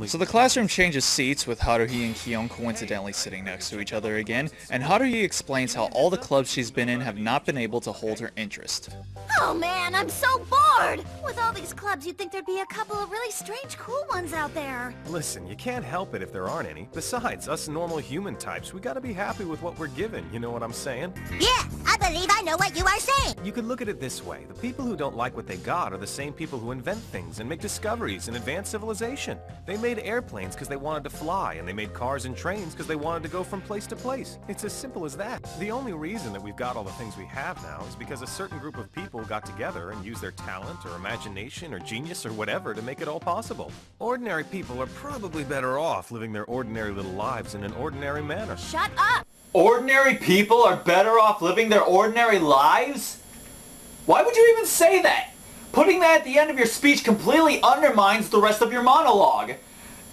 So the classroom changes seats with Haruhi and Kion coincidentally sitting next to each other again, and Haruhi explains how all the clubs she's been in have not been able to hold her interest. Oh man, I'm so bored! With all these clubs, you'd think there'd be a couple of really strange, cool ones out there. Listen, you can't help it if there aren't any. Besides, us normal human types, we gotta be happy with what we're given, you know what I'm saying? Yeah, I believe I know what you are saying. You could look at it this way. The people who don't like what they got are the same people who invent things and make discoveries and advance civilization. They made airplanes because they wanted to fly, and they made cars and trains because they wanted to go from place to place. It's as simple as that. The only reason that we've got all the things we have now is because a certain group of people got together and used their talent or imagination or genius or whatever to make it all possible. Ordinary people are probably better off living their ordinary little lives in an ordinary manner. Shut up! Ordinary people are better off living their ordinary lives? Why would you even say that? Putting that at the end of your speech completely undermines the rest of your monologue.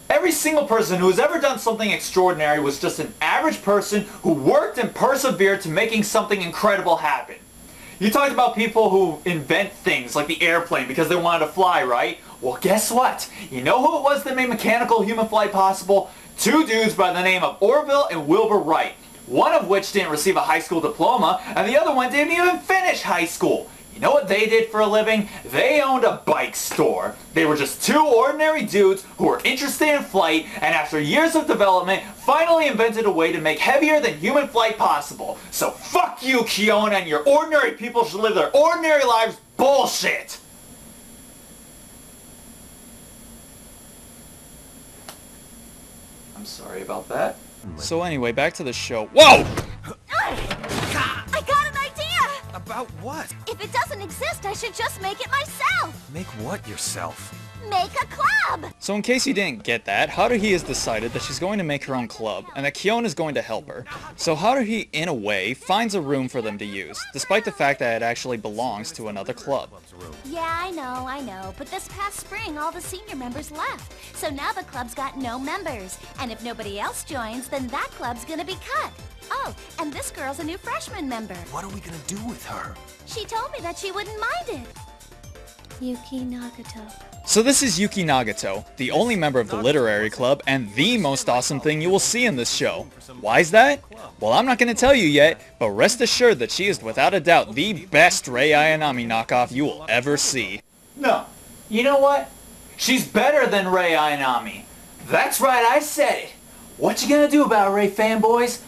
Every single person who has ever done something extraordinary was just an average person who worked and persevered to making something incredible happen. You talked about people who invent things like the airplane because they wanted to fly, right? Well, guess what? You know who it was that made mechanical human flight possible? Two dudes by the name of Orville and Wilbur Wright. One of which didn't receive a high school diploma, and the other one didn't even finish high school. You know what they did for a living? They owned a bike store. They were just two ordinary dudes who were interested in flight, and after years of development, finally invented a way to make heavier than human flight possible. So fuck you, Kion, and your ordinary people should live their ordinary lives bullshit! I'm sorry about that. So anyway, back to the show. Whoa! I got an idea! About what? If it doesn't exist, I should just make it myself! Make what yourself? Make a club! So in case you didn't get that, Haruhi has decided that she's going to make her own club, and that Kion is going to help her. So Haruhi, in a way, finds a room for them to use, despite the fact that it actually belongs to another club. Yeah, I know, but this past spring all the senior members left. So now the club's got no members, and if nobody else joins, then that club's gonna be cut. Oh, and this girl's a new freshman member. What are we gonna do with her? She told me that she wouldn't mind it. Yuki Nagato. So this is Yuki Nagato, the only member of the literary club, and the most awesome thing you will see in this show. Why is that? Well, I'm not going to tell you yet, but rest assured that she is without a doubt the best Rei Ayanami knockoff you will ever see. No. You know what? She's better than Rei Ayanami. That's right, I said it. What you gonna do about it, Rei fanboys?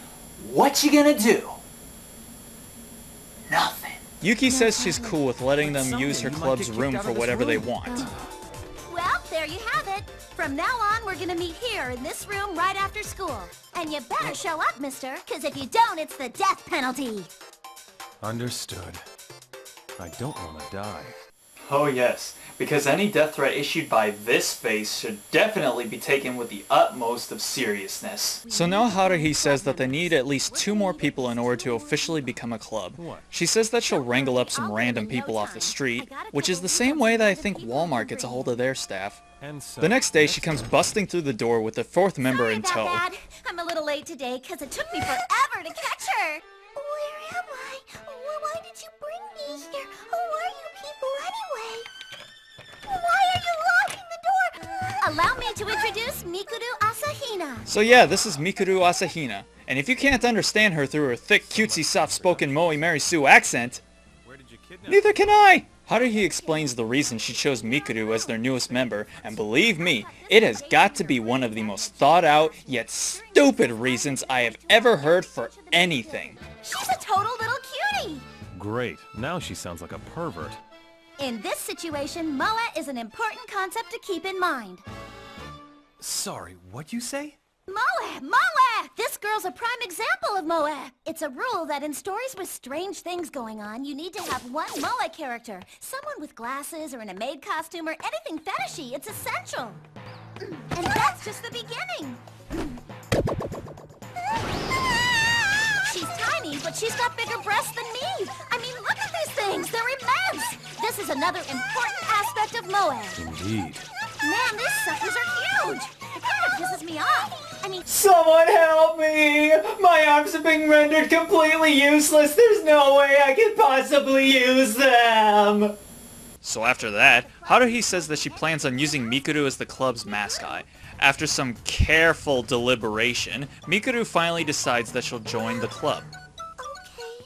What you gonna do? Nothing. Yuki says she's cool with letting them use her club's room for whatever they want. Well, there you have it. From now on, we're gonna meet here in this room right after school. And you better show up, mister, because if you don't, it's the death penalty. Understood. I don't want to die. Oh yes, because any death threat issued by this face should definitely be taken with the utmost of seriousness. So now Haruhi says that they need at least 2 more people in order to officially become a club. She says that she'll wrangle up some random people off the street, which is the same way that I think Walmart gets a hold of their staff. The next day, she comes busting through the door with the 4th member in tow. Dad. I'm a little late today because it took me forever to catch her. Where am I? Why did you bring me here? Who are you people anyway? Why are you locking the door? Allow me to introduce Mikuru Asahina. So yeah, this is Mikuru Asahina, and if you can't understand her through her thick, cutesy, soft-spoken Moe Mary Sue accent, neither can I! Haruhi explains the reason she chose Mikuru as their newest member, and believe me, it has got to be one of the most thought-out, yet stupid reasons I have ever heard for anything. She's a total little cutie! Great. Now she sounds like a pervert. In this situation, Moe is an important concept to keep in mind. Sorry, what'd you say? Moe! Moe! This girl's a prime example of Moe. It's a rule that in stories with strange things going on, you need to have one Moe character. Someone with glasses or in a maid costume or anything fetishy. It's essential. And that's just the beginning. She's tiny, but she's got bigger breasts than me. I mean, look at these things. They're immense. This is another important aspect of Moe. Indeed. Man, these suckers are huge. It kind of pisses me off. I mean... Someone help me! My arms have been rendered completely useless. There's no way I could possibly use them. So after that, Haruhi says that she plans on using Mikuru as the club's mascot. After some careful deliberation, Mikuru finally decides that she'll join the club. Okay.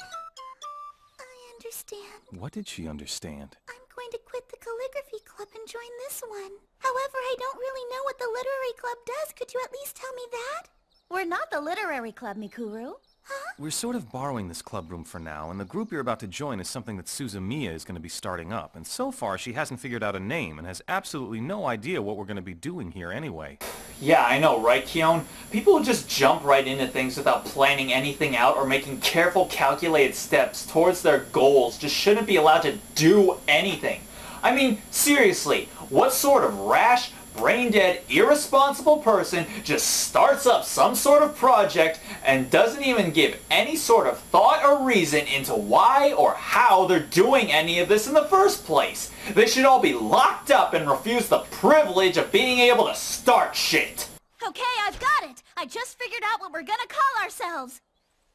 I understand. What did she understand? I'm going to quit the calligraphy club and join this one. However, I don't really know what the literary club does. Could you at least tell me that? We're not the literary club, Mikuru. Huh? We're sort of borrowing this club room for now, and the group you're about to join is something that Suzumiya is going to be starting up. And so far, she hasn't figured out a name and has absolutely no idea what we're going to be doing here anyway. Yeah, I know, right, Keon? People who just jump right into things without planning anything out or making careful, calculated steps towards their goals just shouldn't be allowed to do anything. I mean, seriously, what sort of rash, brain-dead, irresponsible person just starts up some sort of project and doesn't even give any sort of thought or reason into why or how they're doing any of this in the first place? They should all be locked up and refuse the privilege of being able to start shit. Okay, I've got it. I just figured out what we're gonna call ourselves.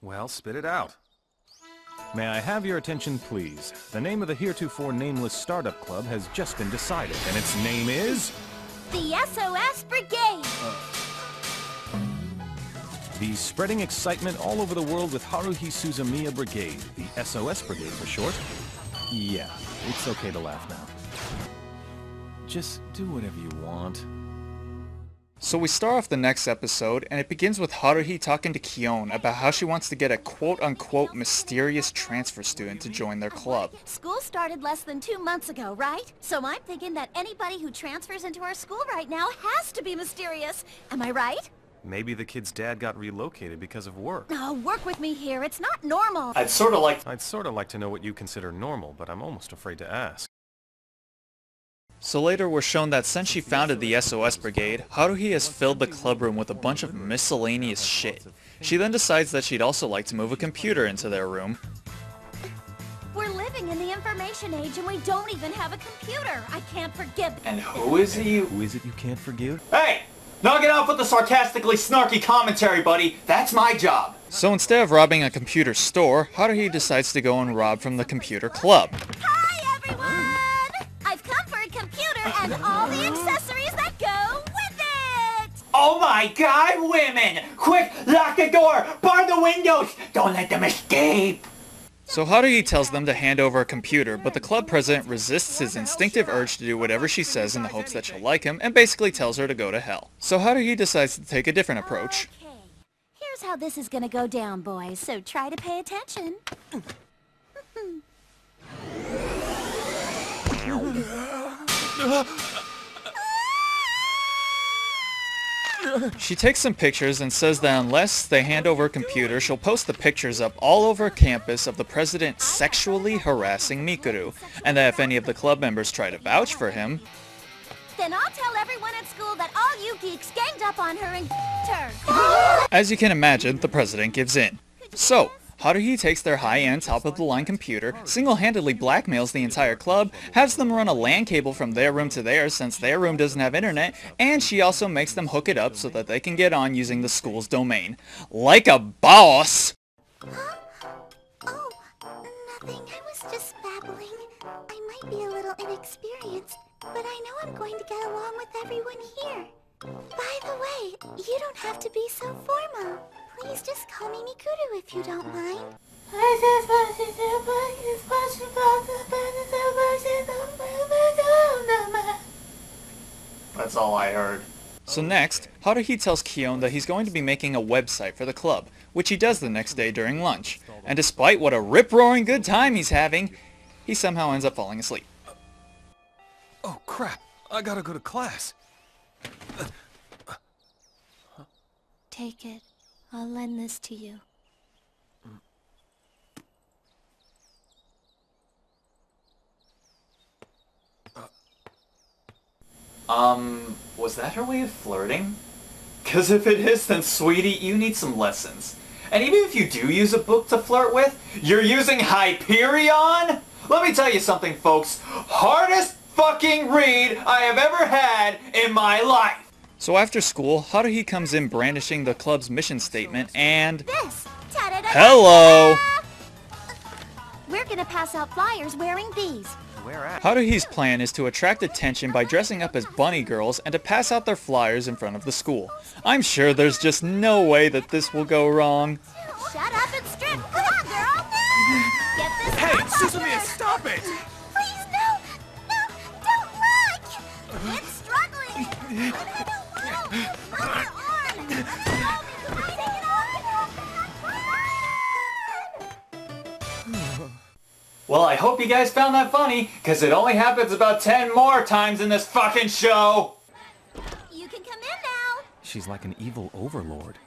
Well, spit it out. May I have your attention, please? The name of the heretofore nameless startup club has just been decided, and its name is... The SOS Brigade! The spreading excitement all over the world with Haruhi Suzumiya Brigade. The SOS Brigade for short. Yeah, it's okay to laugh now. Just do whatever you want. So we start off the next episode, and it begins with Haruhi talking to Kion about how she wants to get a quote-unquote mysterious transfer student to join their club. School started less than 2 months ago, right? So I'm thinking that anybody who transfers into our school right now has to be mysterious. Am I right? Maybe the kid's dad got relocated because of work. Oh, work with me here. It's not normal. I'd sort of like to know what you consider normal, but I'm almost afraid to ask. So later we're shown that since she founded the SOS Brigade, Haruhi has filled the club room with a bunch of miscellaneous shit. She then decides that she'd also like to move a computer into their room. We're living in the information age and we don't even have a computer. I can't forgive it. And who is you? Who is it you can't forgive? Hey! Knock it off with the sarcastically snarky commentary, buddy. That's my job. So instead of robbing a computer store, Haruhi decides to go and rob from the computer club. Hi, everyone! I've come for a computer and all the accessories that go with it! Oh my god, women! Quick, lock the door! Bar the windows! Don't let them escape! So Haruhi tells them to hand over a computer, but the club president resists his instinctive urge to do whatever she says in the hopes that she'll like him, and basically tells her to go to hell. So Haruhi decides to take a different approach. Okay, here's how this is gonna go down, boys, so try to pay attention. She takes some pictures and says that unless they hand over a computer, she'll post the pictures up all over campus of the president sexually harassing Mikuru, and that if any of the club members try to vouch for him, Then I'll tell everyone at school that all you geeks ganged up on her and her. as you can imagine, the president gives in. So, Haruhi takes their high-end, top-of-the-line computer, single-handedly blackmails the entire club, has them run a LAN cable from their room to theirs since their room doesn't have internet, and she also makes them hook it up so that they can get on using the school's domain. Like a boss! Huh? Oh, nothing. I was just babbling. I might be a little inexperienced, but I know I'm going to get along with everyone here. By the way, you don't have to be so formal. Please just call me Mikuru if you don't mind. That's all I heard. So next, Haruhi tells Kion that he's going to be making a website for the club, which he does the next day during lunch. And despite what a rip-roaring good time he's having, he somehow ends up falling asleep. Oh crap, I gotta go to class. Take it. I'll lend this to you. Was that her way of flirting? 'Cause if it is, then sweetie, you need some lessons. And even if you do use a book to flirt with, you're using Hyperion? Let me tell you something, folks. Hardest fucking read I have ever had in my life. So after school, Haruhi comes in brandishing the club's mission statement and... This! Ta-da-da-da-da! Hello! We're gonna pass out flyers wearing these. Where at? Haruhi's plan is to attract attention by dressing up as bunny girls and to pass out their flyers in front of the school. I'm sure there's just no way that this will go wrong. Shut up and strip! Come on, girl! Get this Hey, crap off Suzumiya, her. stop it! Please, no! No! Don't look! Quit struggling! Leave it alone! Move your arm! Take it off! Well, I hope you guys found that funny, because it only happens about 10 more times in this fucking show! You can come in now! She's like an evil overlord.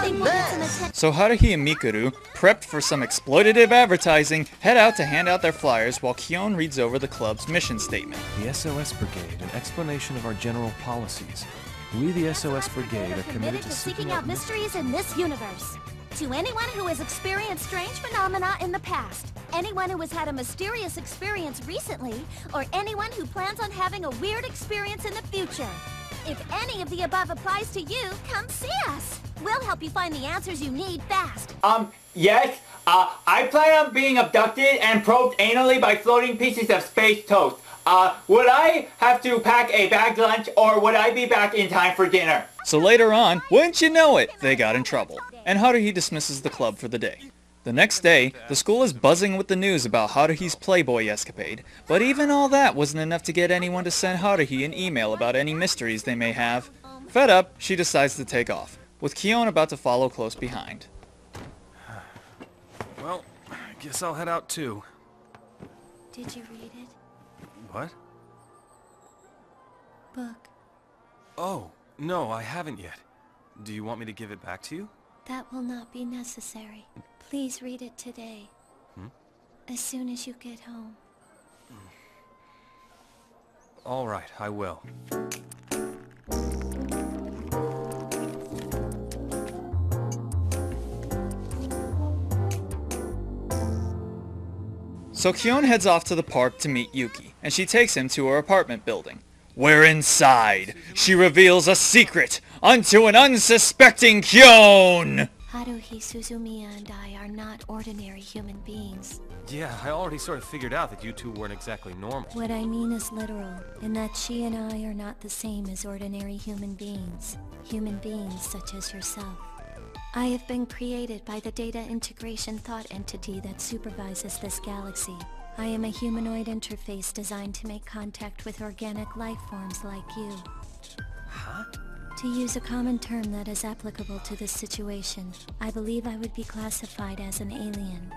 Think we'll get some attention. So Haruhi and Mikuru, prepped for some exploitative advertising, head out to hand out their flyers while Kyon reads over the club's mission statement. The SOS Brigade, an explanation of our general policies. We, the SOS Brigade, are committed to seeking out mysteries in this universe. To anyone who has experienced strange phenomena in the past, anyone who has had a mysterious experience recently, or anyone who plans on having a weird experience in the future. If any of the above applies to you, come see us. We'll help you find the answers you need fast. Yes, I plan on being abducted and probed anally by floating pieces of space toast. Would I have to pack a bagged lunch, or would I be back in time for dinner? So later on, wouldn't you know it, they got in trouble, and Haruhi dismisses the club for the day. The next day, the school is buzzing with the news about Haruhi's Playboy escapade, but even all that wasn't enough to get anyone to send Haruhi an email about any mysteries they may have. Fed up, she decides to take off, with Kyon about to follow close behind. Well, I guess I'll head out too. Did you read it? What? Book. Oh, no, I haven't yet. Do you want me to give it back to you? That will not be necessary. Please read it today. As soon as you get home. All right, I will. So Kyon heads off to the park to meet Yuki, and she takes him to her apartment building. Where inside, she reveals a secret unto an unsuspecting Kyon! Haruhi Suzumiya and I are not ordinary human beings. Yeah, I already sort of figured out that you two weren't exactly normal. What I mean is literal, in that she and I are not the same as ordinary human beings. Human beings such as yourself. I have been created by the data integration thought entity that supervises this galaxy. I am a humanoid interface designed to make contact with organic life forms like you. Huh? To use a common term that is applicable to this situation, I believe I would be classified as an alien.